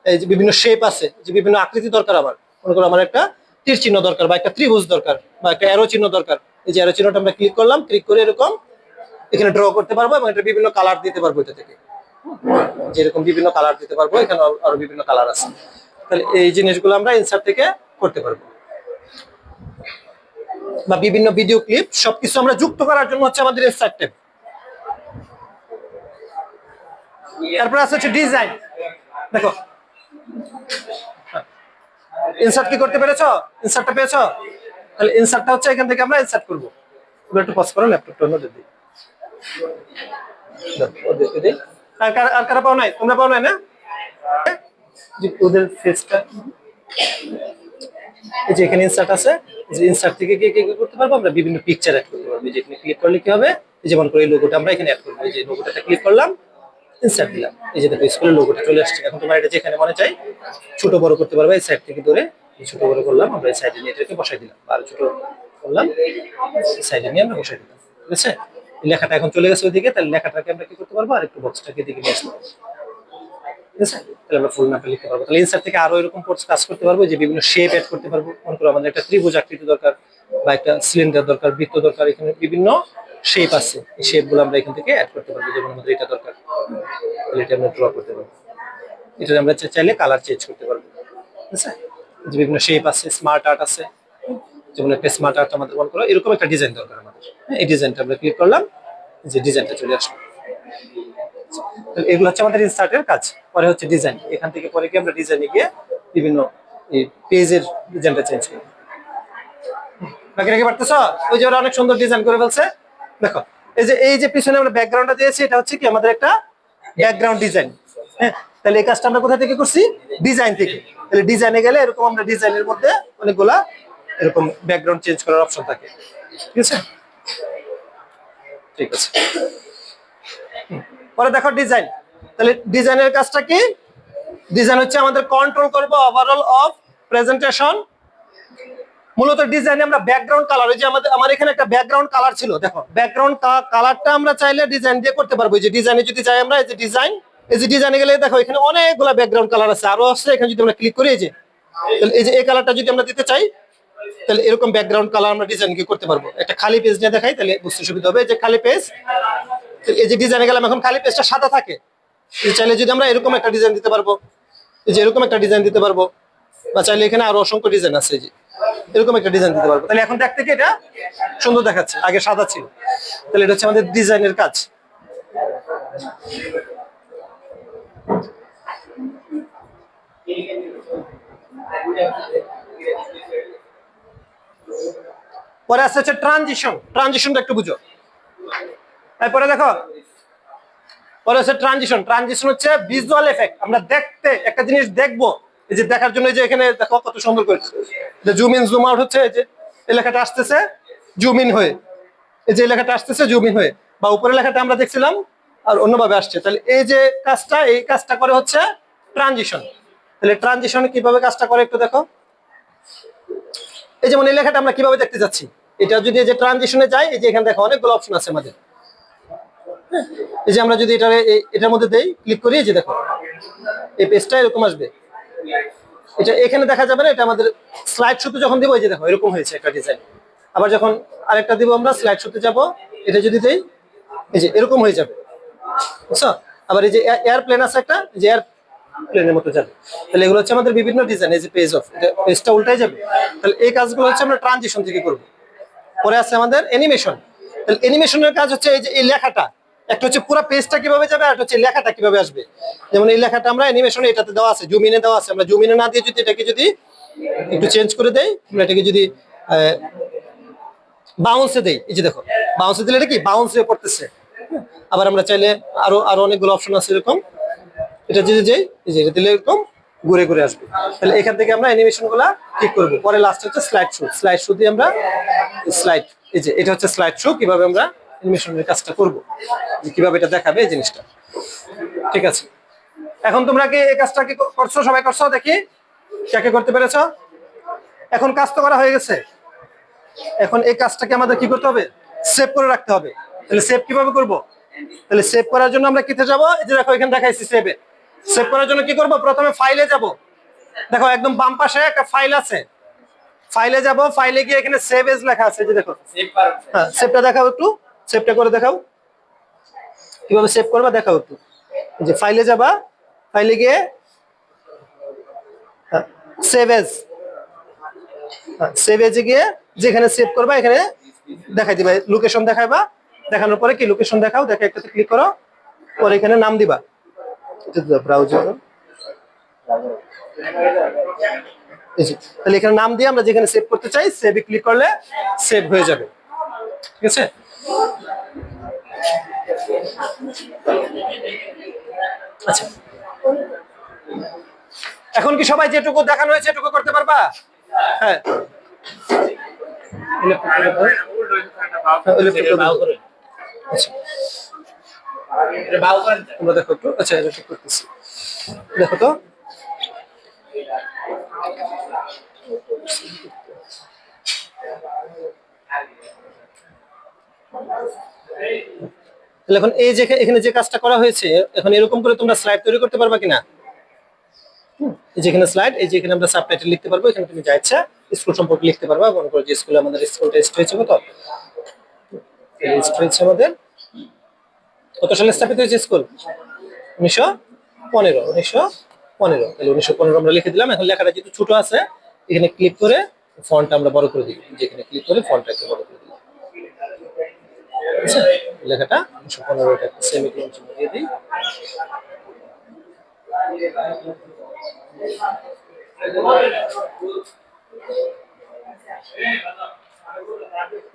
এই যে বিভিন্ন শেপ আছে, যে বিভিন্ন আকৃতি দরকার, আমার মনে করো আমার একটা তীর চিহ্ন দরকার বা একটা ত্রিভুজ দরকার বা একটা অ্যারো চিহ্ন দরকার। এই যে অ্যারো চিহ্নটা আমরা ক্লিক করলাম, ক্লিক করে এরকম এখানে ড্র করতে পারবো এবং এটা বিভিন্ন কালার দিতে পারবো। এটা থেকে যেরকম বিভিন্ন কালার দিতে পারবো, এখানে আরো বিভিন্ন কালার আছে। তাহলে এই জিনিসগুলো আমরা ইনসার্ট থেকে করতে পারবো। বা বিভিন্ন ভিডিও ক্লিপ সবকিছু আমরা যুক্ত করার জন্য হচ্ছে আমাদের ইনসার্ট ট্যাব। তারপর আছে হচ্ছে ডিজাইন। দেখো ইনসার্ট কি করতে পেরেছো? ইনসার্টটা পেয়েছো? তাহলে ইনসার্টটা হচ্ছে এখান থেকে আমরা ইনসার্ট করবো। একটু পজ করো, ল্যাপটপটা অন্য দিই। আর কারা পাও নাই? তোমরা পাও নাই না? ওদের ফেসটা এই যে এখানে ইনসার্ট আছে, যে ইনসার্ট থেকে কি করতে পারবো আমরা? বিভিন্ন পিকচার অ্যাড করতে পারবো। যেখানে ক্লিক করলে কি হবে, যেমন করে এই লোগোটা আমরা এখানে অ্যাড করবো। এই যে লোগোটাতে ক্লিক করলাম, ইনসার্ট দিলাম, এই যে দেখো স্কুলের লোগোটা চলে আসছে। এখন তোমরা এটা যেখানে মনে চাই ছোট বড় করতে পারবে। এই সাইড থেকে ধরে ছোট বড় করলাম, আমরা এই সাইডে নিয়ে এটাকে বসাই দিলাম, আর ছোট করলাম, সাইডে নিয়ে আমরা বসাই দিলাম। ঠিক আছে, লেখাটা এখন চলে গেছে ওইদিকে। তাহলে লেখাটাকে আমরা কি করতে পারবো, আর একটু বক্সটাকে দিকে নিয়ে আসতে পারবো। ঠিক আছে, তাহলে আমরা ফুল ম্যাপটা লিখতে পারবো। তাহলে ইনসার্ট থেকে আরো এরকম কাজ করতে পারবো, যে বিভিন্ন শেপ অ্যাড করতে পারবো। মনে করো আমাদের একটা ত্রিভুজ আকৃতি দরকার বা একটা সিলিন্ডার দরকার, বৃত্ত দরকার, এখানে বিভিন্ন শেপ আছে। এই শেপ গুলো আমরা এখান থেকে অ্যাড করতে পারবো। যেমন আমাদের এটা দরকার, তাহলে এটা আমরা ড্র করতে পারবো। এটা আমরা চাইলে কালার চেঞ্জ করতে পারবো। ঠিক আছে, যে বিভিন্ন শেপ আছে, স্মার্ট আর্ট আছে। যেমন একটা স্মার্ট আর্ট আমাদের মনে করো এরকম একটা ডিজাইন দরকার আমাদের। এই ডিজাইনটা আমরা ক্লিক করলাম, যে ডিজাইনটা চলে আসলো। এগুলো হচ্ছে আমাদের ইনসার্টের কাজ। পরে হচ্ছে ডিজাইন। এখান থেকে পরে কি আমরা ডিজাইনে গিয়ে বিভিন্ন এই পেজের ডিজাইনটা চেঞ্জ করি। বাকি রেখে পারতেছ? ওই যে ওরা অনেক সুন্দর ডিজাইন করে ফেলছে। দেখো এই যে পিছনে আমরা ব্যাকগ্রাউন্ডটা দিয়েছি, এটা হচ্ছে কি আমাদের একটা ব্যাকগ্রাউন্ড ডিজাইন। হ্যাঁ, তাহলে এই কাজটা আমরা কোথা থেকে করছি? ডিজাইন থেকে। তাহলে ডিজাইনে গেলে এরকম আমরা ডিজাইনের মধ্যে অনেকগুলা এরকম ব্যাকগ্রাউন্ড চেঞ্জ করার অপশন থাকে। ঠিক আছে, ঠিক আছে। পরে দেখো ডিজাইন। তাহলে ডিজাইনের কাজটা কি? ডিজাইন হচ্ছে আমাদের কন্ট্রোল করবো ওভারঅল অফ প্রেজেন্টেশন। মূলত ডিজাইনে আমরা ব্যাকগ্রাউন্ড কালার, ওই যে আমার এখানে একটা ব্যাকগ্রাউন্ড কালার ছিল, দেখো ব্যাকগ্রাউন্ড কালারটা আমরা চাইলে ডিজাইন দিয়ে করতে পারবো। এই যে ডিজাইনে যদি চাই আমরা, এই যে ডিজাইন, এই যে ডিজাইনে গেলে দেখো এখানে অনেকগুলো ব্যাকগ্রাউন্ড কালার আছে, আরো আছে। এখানে যদি আমরা ক্লিক করি, এই যে এই কালারটা যদি আমরা দিতে চাই, তাহলে এরকম ব্যাকগ্রাউন্ড কালার আমরা ডিজাইন কি করতে পারবো। একটা খালি পেজ নিয়ে দেখাই, তাহলে বুঝতে সুবিধা হবে। যে খালি পেজ, এই যে ডিজাইনে গেলাম, এখন খালি পেজটা সাদা থাকে। চাইলে যদি আমরা এরকম একটা ডিজাইন দিতে পারবো, এই যে এরকম একটা ডিজাইন দিতে পারবো, বা চাইলে এখানে আরো অসংখ্য ডিজাইন আছে, যে এরকম একটা ডিজাইন দিতে পারবো। তাহলে এখন দেখতে কি এটা সুন্দর দেখাচ্ছে, আগে সাদা ছিল। তাহলে এটা হচ্ছে আমাদের ডিজাইনের কাজ। পরে আসছে হচ্ছে ট্রানজিশন। ট্রানজিশনটা একটু বুঝো। তারপরে দেখো পরে হচ্ছে ট্রানজিশন। ট্রানজিশন হচ্ছে ভিজুয়াল এফেক্ট। আমরা দেখতে একটা জিনিস দেখবো, এই যে দেখার জন্য যে এখানে দেখো কত সুন্দর করে জুম ইন জুম আউট হচ্ছে। এই যে এই লেখাটা আসতেছে জুম ইন হয়ে, এই যে লেখাটা আসতেছে জুম ইন হয়ে, বা উপরে লেখাটা আমরা দেখছিলাম আর অন্যভাবে আসছে। তাহলে এই যে কাজটা, এই কাজটা করে হচ্ছে ট্রানজিশন। তাহলে ট্রানজিশন কিভাবে কাজটা করে একটু দেখো। এই যেমন এই লেখাটা আমরা কিভাবে দেখতে যাচ্ছি, এটা যদি এই যে ট্রানজিশনে যাই, এই যে এখানে দেখো অনেকগুলো অপশন আছে আমাদের। এই যে আমরা যদি এটার মধ্যে দেই, ক্লিক করি, এই যে দেখো এই পেজটা এরকম আসবে। এটা এখানে দেখা যাবে না, এটা আমাদের স্লাইড শোতে যখন দিব, এই যে দেখো এরকম হয়েছে একটা ডিজাইন। আবার যখন আরেকটা দিব আমরা স্লাইড শোতে যাব, এটা যদি দেই, এই যে এরকম হয়ে যাবে, বুঝছো? আবার এই যে এয়ারপ্লেন আছে একটা, যে এয়ারপ্লেনের মতো যাবে। তাহলে এগুলো হচ্ছে আমাদের বিভিন্ন ডিজাইন। এই যে পেজ অফ, পেজটা উল্টাই যাবে। তাহলে এই কাজগুলো হচ্ছে আমরা ট্রানজিশন থেকে করবো। পরে আছে আমাদের অ্যানিমেশন। তাহলে অ্যানিমেশনের কাজ হচ্ছে এই যে এই লেখাটা, একটা হচ্ছে পুরো পেজটা কিভাবে যাবে, আর হচ্ছে লেখাটা কিভাবে আসবে। যেমন এই লেখাটা আমরা অ্যানিমেশনে এটাতে দেওয়া আছে, জুম ইনে দেওয়া আছে। আমরা জুম ইনে না দিয়ে যদি এটাকে যদি একটু চেঞ্জ করে দেই, আমরা এটাকে যদি বাউন্সে দেই, এই যে দেখো বাউন্সে দিলে এটা কি বাউন্স হয়ে পড়তেছে। আবার আমরা চাইলে আরো অনেকগুলো অপশন আছে এরকম, এটা যদি যাই, এই যে এটা দিলে এরকম ঘুরে ঘুরে আসবে। তাহলে এখান থেকে আমরা অ্যানিমেশন গুলা ঠিক করবো। পরে লাস্ট হচ্ছে স্লাইড শো দিয়ে আমরা স্লাইড, এই যে এটা হচ্ছে স্লাইড শো, কিভাবে আমরা অ্যানিমেশনের কাজটা করবো, কিভাবে এটা দেখাবে এই জিনিসটা। ঠিক আছে, এখন তোমরা কি এই কাজটা কি করছো? সবাই করছো? দেখি কে করতে পেরেছো? এখন কাজ তো করা হয়ে গেছে, এখন এই কাজটাকে আমাদের কি করতে হবে? সেভ করে রাখতে হবে। তাহলে সেভ কিভাবে করব? তাহলে সেভ করার জন্য আমরা কিতে যাব? এই যে দেখো এখানে দেখাইছি সেভে। সেভ করার জন্য কি করব? প্রথমে ফাইলে যাব, দেখো একদম বাম পাশে একটা ফাইল আছে, ফাইলে যাব, ফাইলে গিয়ে এখানে সেভ এজ লেখা আছে, যে দেখো হ্যাঁ সেভটা দেখাও একটু, সেভটা করে দেখাও কিভাবে সেভ করবা, দেখাও একটু। যে ফাইলে যাবা, ফাইলে গিয়ে সেভ এজ, সেভ এজে গিয়ে যেখানে সেভ করবা এখানে দেখাই দিবা, লোকেশন দেখাইবা, দেখানোর পরে কি লোকেশন দেখাও, দেখে একটাতে ক্লিক করো, পরে এখানে নাম দিবা, ব্রাউজার, তাহলে এখানে নাম দিয়ে আমরা যেখানে সেভ করতে চাই সেভে ক্লিক করলে সেভ হয়ে যাবে। ঠিক আছে, আচ্ছা এখন কি সবাই যেটুকু দেখানো হয়েছে এটুকু করতে পারবা? হ্যাঁ তোমরা দেখো একটু, আচ্ছা এটা ঠিক করতেছি, দেখো তো এখন এই যে এখানে যে কাজটা করা হয়েছে, এখন এরকম করে তোমরা স্লাইড তৈরি করতে পারবা কিনা? যেখানে স্লাইড, এই যে এখানে আমরা সাবটাইটেল লিখতে পারবো, এখানে তুমি যা ইচ্ছা স্কুল সম্পর্কে লিখতে পারবা। মনে করো যে স্কুলে আমাদের স্কুল টেস্ট হয়েছে, কত টেস্ট হয়েছে আমাদের, কত সালে স্থাপিত হয়েছে স্কুল? 1915, 1915, তাহলে 1915 আমরা লিখে দিলাম। এখন লেখাটা যেহেতু ছোট আছে, এখানে ক্লিক করে ফন্টটা আমরা বড় করে দিই, যেখানে ক্লিক করে ফন্টটা একটু বড় করে দিই, আচ্ছা লেখাটা 1915 টা সেমিকোলন চিহ্ন দিয়ে দিই।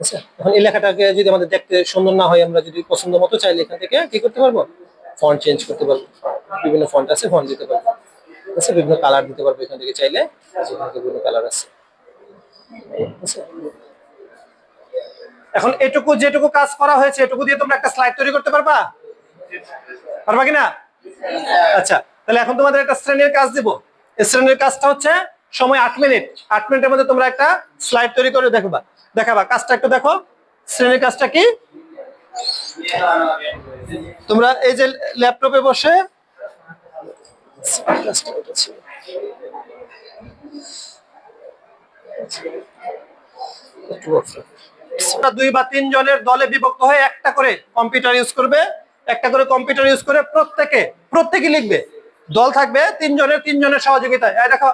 আচ্ছা এখন এই লেখাটাকে যদি আমাদের দেখতে সুন্দর না হয়, আমরা যদি পছন্দ মতো চাইলে এখান থেকে কি করতে পারবো? ফন্ট চেঞ্জ করতে পারবো, বিভিন্ন ফন্ট আছে, ফন্ট দিতে পারবো, আচ্ছা বিভিন্ন কালার দিতে পারবো এখান থেকে চাইলে, এখান থেকে বিভিন্ন কালার আছে। আচ্ছা এখন এটুকু যেটুকু কাজ করা হয়েছে এটুকু দিয়ে তোমরা একটা স্লাইড তৈরি করতে পারবা? পারবা কিনা? আচ্ছা তাহলে এখন তোমাদের একটা শ্রেণীর কাজ দিব। এই শ্রেণীর কাজটা হচ্ছে সময় 8 মিনিট। 8 মিনিটের মধ্যে তোমরা একটা স্লাইড তৈরি করে দেখাবা। কাজটা একটু দেখো, শ্রেণীর কাজটা কি? তোমরা এই যে ল্যাপটপে বসে দুই বা তিন জনের দলে বিভক্ত হয়ে একটা করে কম্পিউটার ইউজ করবে, একটা করে কম্পিউটার ইউজ করে প্রত্যেকে লিখবে। দল থাকবে তিনজনের সহযোগিতায়। এই দেখো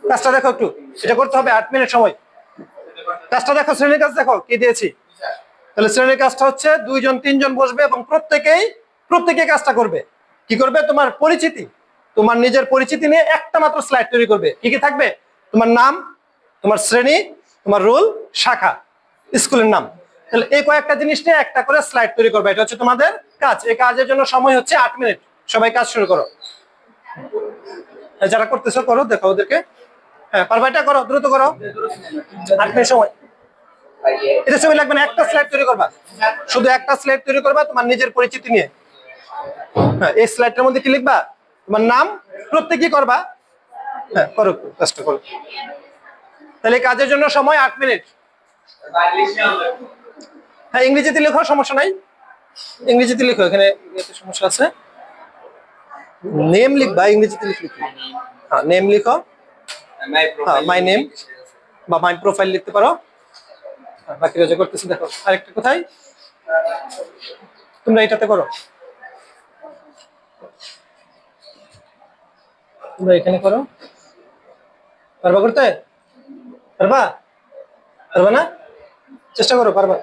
কাজটা দেখো একটু, এটা করতে হবে 8 মিনিট সময়। কাজটা দেখো, শ্রেণীর কাজ দেখো কি দিয়েছি। তাহলে শ্রেণীর কাজটা হচ্ছে 2 জন 3 জন বসবে এবং প্রত্যেকে কাজটা করবে। কি করবে? তোমার পরিচিতি, তোমার নিজের পরিচিতি নিয়ে একটা মাত্র স্লাইড তৈরি করবে। কি কি থাকবে? তোমার নাম, তোমার শ্রেণী, তোমার রোল, শাখা, স্কুলের নাম। তাহলে এই কয়েকটা জিনিস নিয়ে একটা করে স্লাইড তৈরি করবে। এটা হচ্ছে তোমাদের কাজ। এই কাজের জন্য সময় হচ্ছে 8 মিনিট। সবাই কাজ শুরু করো। যারা করতেছো করো, দেখো ওদেরকে। হ্যাঁ পারবা, এটা করো, দ্রুত করো, 8 মিনিট সময়। এটা সময় লাগবে না, একটা স্লাইড তৈরি করবা, শুধু একটা স্লাইড তৈরি করবা তোমার নিজের পরিচিতি নিয়ে। হ্যাঁ এই স্লাইডটার মধ্যে কি লিখবা? তোমার নাম, প্রত্যেকেই করবা। হ্যাঁ করো, কাজটা করো। তাহলে কাজের জন্য সময় 8 মিনিট। হ্যাঁ ইংরেজিতে লেখো, সমস্যা নাই, ইংরেজিতে লেখো, এখানে সমস্যা আছে। নেম লিখবা, ইংরেজিতে লিখলে হ্যাঁ নেম লিখো, মাই নেম বা মাই প্রোফাইল লিখতে পারো। বাকি রোজা করতেছি, দেখো আরেকটা কোথায়, তোমরা এটাতে করো, তোমরা এখানে করো। পারবা করতে? পারবা না? চেষ্টা করো, পারবা।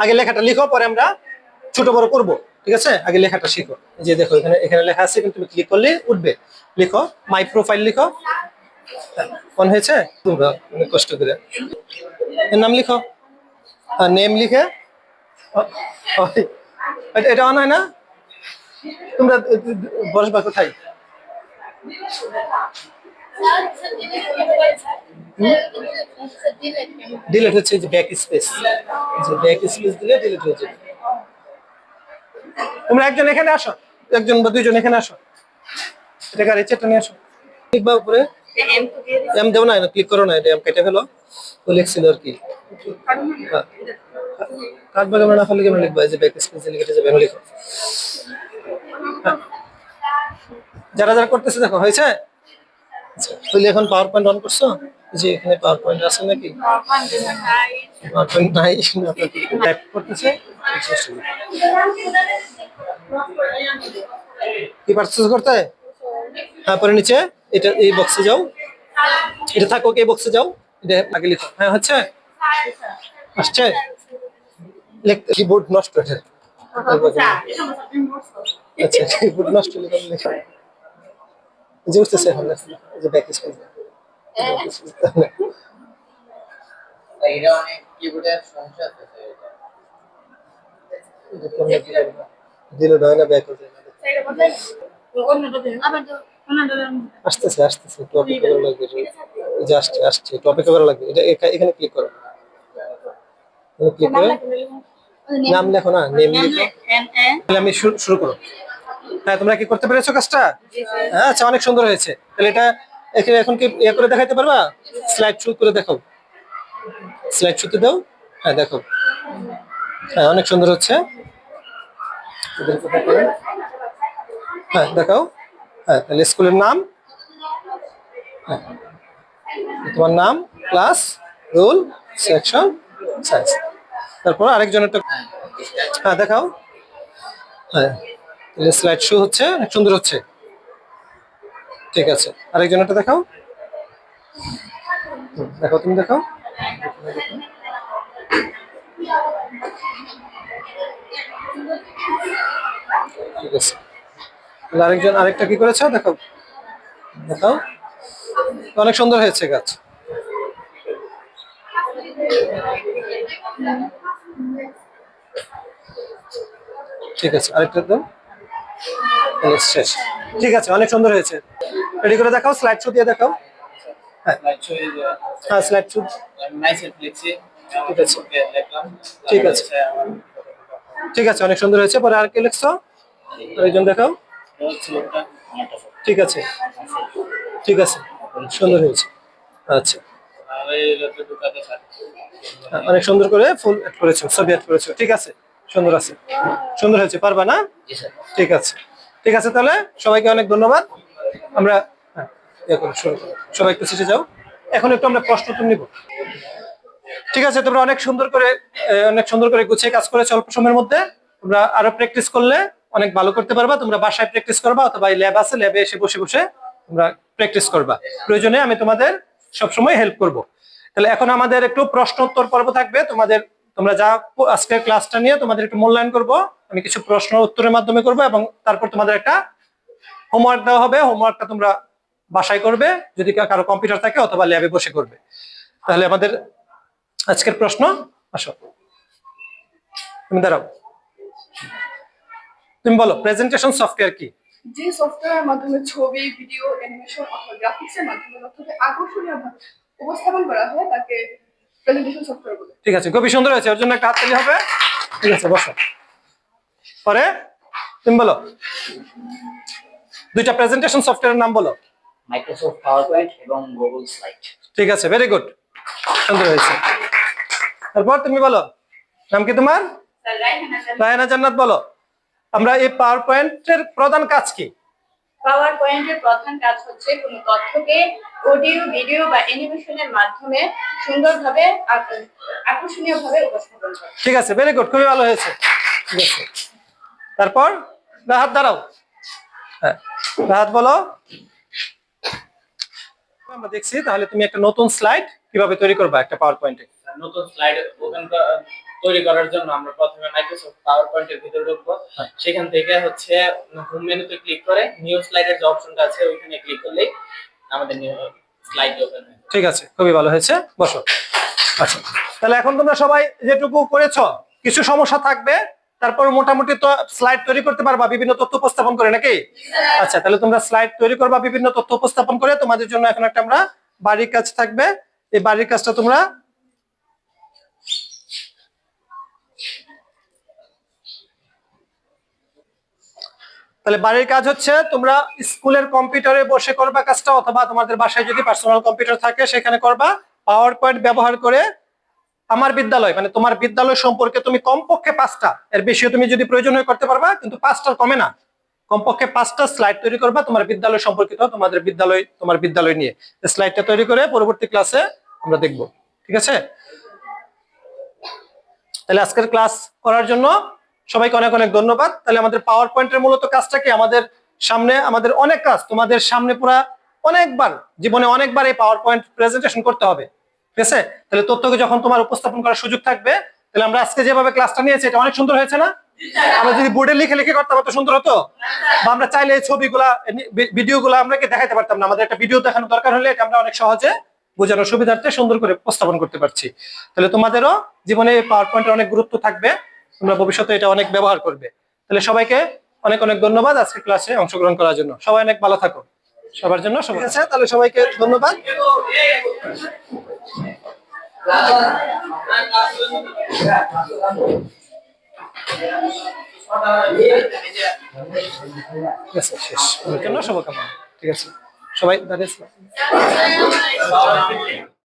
আগে লেখাটা লিখো, পরে আমরা ছোট বড় করবো। ঠিক আছে, আগে লেখাটা শিখো। যে দেখো এখানে লেখা আছে, কিন্তু তুমি ক্লিক করলে উঠবে। লিখো মাই প্রোফাইল, লিখো। কোন হয়েছে? তোমরা অনেক কষ্ট করে এর নাম লিখো, নেম লিখে, এটা অন হয় না? তোমরা বসবা কোথায়? ডিলিট হচ্ছে যে ব্যাক স্পেস, যে ব্যাক স্পেস দিলে ডিলিট হয়ে যাবে। তোমরা একজন এখানে আসো, একজন বা দুইজন এখানে আসো, এটা গাড়ি চেটটা নিয়ে আসো। লিখবা উপরে এম দেও না, ক্লিক করো না, এটা এম কেটে ফেলো। তো লিখছিল আর কি কাটবা কেমন না ফেলে কেমন লিখবা, যে ব্যাক স্পেস দিলে কেটে যাবে, লিখো। যারা যারা করতেছে দেখো হয়েছে। আচ্ছা তাহলে এখন পাওয়ার পয়েন্ট অন করছো? যে এখানে পাওয়ার পয়েন্ট আছে নাকি? পাওয়ার পয়েন্ট নাই, টাইপ করতেছে। কি পারচেজ করতে? হ্যাঁ পরে নিচে এটা এই বক্সে যাও, এটা থাকো, এই বক্সে যাও, এটা আগে লিখো। হ্যাঁ হচ্ছে, আসছে। লিখতে কিবোর্ড নষ্ট হয়ে যায়। আচ্ছা কিবোর্ড নষ্ট হলে লেখা যে উঠতেছে এখন, যে ব্যাক স্পেস এটা অনেক কিবোর্ডের সমস্যা আছে দিলে হয় না, ব্যাক হয়ে যায়। আসতেছে আসতেছে, একটু অপেক্ষা করা লাগবে। এই যে আসছে আসছে, একটু অপেক্ষা করা লাগবে। এটা এখানে ক্লিক করো, ক্লিক করে নাম লেখো না, নেম লিখো। তাহলে আমি শুরু করো। হ্যাঁ তোমরা কি করতে পেরেছো কাজটা? হ্যাঁ আচ্ছা অনেক সুন্দর হয়েছে। তাহলে এটা এখানে এখন কি ইয়ে করে দেখাইতে পারবা? স্লাইড শো করে দেখাও, স্লাইড শোতে দাও। হ্যাঁ দেখো, হ্যাঁ অনেক সুন্দর হচ্ছে। হ্যাঁ দেখাও। হ্যাঁ তাহলে স্কুলের নাম, হ্যাঁ তোমার নাম, ক্লাস, রোল, সেকশন, সাইজ। তারপর আরেকজনেরটা হ্যাঁ দেখাও। হ্যাঁ তাহলে স্লাইড শো হচ্ছে, অনেক সুন্দর হচ্ছে। ঠিক আছে আরেকজনেরটা দেখাও। দেখো তুমি দেখাও। ঠিক আছে তাহলে আরেকজন আরেকটা কি করেছে দেখো, দেখাও। অনেক সুন্দর হয়েছে গাছ। ঠিক আছে আরেকটা দাও, তাহলে শেষ। ঠিক আছে অনেক সুন্দর হয়েছে। রেডি করে দেখাও, স্লাইড শো দিয়ে দেখাও। হ্যাঁ হ্যাঁ স্লাইড শো। ঠিক আছে ঠিক আছে ঠিক আছে অনেক সুন্দর হয়েছে। পরে আর কি লিখছো? আরেকজন দেখাও। ঠিক আছে ঠিক আছে সুন্দর হয়েছে। আচ্ছা অনেক সুন্দর করে ফুল অ্যাড করেছো, ছবি অ্যাড করেছো। ঠিক আছে সুন্দর আছে, সুন্দর হয়েছে, পারবা না? ঠিক আছে ঠিক আছে তাহলে সবাইকে অনেক ধন্যবাদ। আমরা হ্যাঁ, ইয়ে করো, শুরু করো। সবাই একটু সিটে যাও। এখন একটু আমরা প্রশ্ন উত্তর নিব। ঠিক আছে তোমরা অনেক সুন্দর করে গুছিয়ে কাজ করেছো অল্প সময়ের মধ্যে। তোমরা আরো প্র্যাকটিস করলে অনেক ভালো করতে পারবা। তোমরা বাসায় প্র্যাকটিস করবা অথবা ল্যাব আছে, ল্যাবে এসে বসে বসে তোমরা প্র্যাকটিস করবা। প্রয়োজনে আমি তোমাদের সবসময় হেল্প করব। তাহলে এখন আমাদের একটু প্রশ্ন উত্তর পর্ব থাকবে। তোমরা যা আজকের ক্লাসটা নিয়ে তোমাদের একটু মূল্যায়ন করব। আমি কিছু প্রশ্ন উত্তরের মাধ্যমে করব এবং তারপর তোমাদের একটা হোমওয়ার্ক দেওয়া হবে। হোমওয়ার্কটা তোমরা বাসায় করবে, যদি কারো কম্পিউটার থাকে, অথবা ল্যাবে বসে করবে। তাহলে আমাদের আজকের প্রশ্ন, আসো তুমি দাঁড়াও, তুমি বলো প্রেজেন্টেশন সফটওয়্যার কি? যে সফটওয়্যারের মাধ্যমে ছবি, ভিডিও, অ্যানিমেশন অথবা গ্রাফিক্সের মাধ্যমে তথ্যকে আকর্ষণীয়ভাবে উপস্থাপন করা হয় তাকে প্রেজেন্টেশন সফটওয়্যার বলে। ঠিক আছে খুবই সুন্দর হয়েছে, ওর জন্য একটা হাততালি হবে। ঠিক আছে বসো। পরে তুমি বলো দুইটা প্রেজেন্টেশন সফটওয়্যারের নাম বলো। মাইক্রোসফট পাওয়ার পয়েন্ট এবং গুগল স্লাইড। ঠিক আছে ভেরি গুড, সুন্দর হয়েছে। তারপর তুমি বলো, নাম কি তোমার? রায়হানা জান্নাত। বলো আমরা এই পাওয়ার পয়েন্টের প্রধান কাজ কি? পাওয়ার পয়েন্টের প্রধান কাজ হচ্ছে কোনো তথ্যকে অডিও, ভিডিও বা অ্যানিমেশনের মাধ্যমে সুন্দরভাবে আকর্ষণীয়ভাবে উপস্থাপন করা। ঠিক আছে ভেরি গুড, খুবই ভালো হয়েছে। ঠিক আছে তারপর রাহাত দাঁড়াও। হ্যাঁ রাহাত বলো। আমরা দেখছি, তাহলে তুমি একটা নতুন স্লাইড কিভাবে তৈরি করবা একটা পাওয়ার পয়েন্টে? নতুন স্লাইড তৈরি করার জন্য আমরা প্রথমে মাইক্রোসফট পাওয়ার পয়েন্টের ভিতরে ঢুকবো। সেখান থেকে হচ্ছে হোম মেনুতে ক্লিক করে নিউ স্লাইডের যে অপশনটা আছে ওইখানে ক্লিক করলেই আমাদের নিউ স্লাইড ওপেন হবে। ঠিক আছে খুবই ভালো হয়েছে, বসো। আচ্ছা তাহলে এখন তোমরা সবাই যেটুকু করেছো, কিছু সমস্যা থাকবে তারপর মোটামুটি তো স্লাইড তৈরি করতে পারবা বিভিন্ন তথ্য উপস্থাপন করে নাকি? আচ্ছা, তাহলে তোমরা স্লাইড তৈরি করবা বিভিন্ন তথ্য উপস্থাপন করে। তোমাদের জন্য এখন একটা আমরা বাড়ির কাজ থাকবে, এই বাড়ির কাজটা তোমরা তাহলে বাড়ির কাজ হচ্ছে তোমরা স্কুলের কম্পিউটারে বসে করবা কাজটা, অথবা তোমাদের বাসায় যদি পার্সোনাল কম্পিউটার থাকে সেখানে করবা। পাওয়ার পয়েন্ট ব্যবহার করে আমার বিদ্যালয় মানে তোমার বিদ্যালয় সম্পর্কে তুমি কমপক্ষে 5টা, এর বেশিও তুমি যদি প্রয়োজন হয় করতে পারবা, কিন্তু 5টার কমে না, কমপক্ষে 5টা স্লাইড তৈরি করবা তোমার বিদ্যালয় সম্পর্কিত, তোমাদের বিদ্যালয় তোমার বিদ্যালয় নিয়ে স্লাইডটা তৈরি করে পরবর্তী ক্লাসে আমরা দেখব। ঠিক আছে? তাহলে আজকের ক্লাস করার জন্য সবাইকে অনেক অনেক ধন্যবাদ। তাহলে আমাদের পাওয়ার পয়েন্টের মূলত কাজটা কি, আমাদের সামনে আমাদের অনেক কাজ, তোমাদের সামনে পুরা অনেকবার জীবনে অনেকবার এই পাওয়ার পয়েন্ট প্রেজেন্টেশন করতে হবে। ঠিক আছে? তাহলে তথ্যকে যখন তোমার উপস্থাপন করার সুযোগ থাকবে, তাহলে আমরা আজকে যেভাবে ক্লাসটা নিয়েছি এটা অনেক সুন্দর হয়েছে না? আমরা যদি বোর্ডে লিখে লিখে করতাম তো সুন্দর হতো। বা আমরা চাইলে এই ছবিগুলা ভিডিওগুলো আমরা কি দেখাইতে পারতাম না, আমাদের একটা ভিডিও দেখানো দরকার হলে এটা আমরা অনেক সহজে বোঝানোর সুবিধার্থে সুন্দর করে উপস্থাপন করতে পারছি। তাহলে তোমাদেরও জীবনে পাওয়ার পয়েন্টের অনেক গুরুত্ব থাকবে, তোমরা ভবিষ্যতে এটা অনেক ব্যবহার করবে। তাহলে সবাইকে অনেক অনেক ধন্যবাদ আজকে ক্লাসে অংশগ্রহণ করার জন্য। সবাই অনেক ভালো থাকো, সবার জন্য সবাই আছে। তাহলে সবাইকে ধন্যবাদ। ঠিক আছে, শেষ কেন শুভকামনা। ঠিক আছে, সবাই দাঁড়িয়ে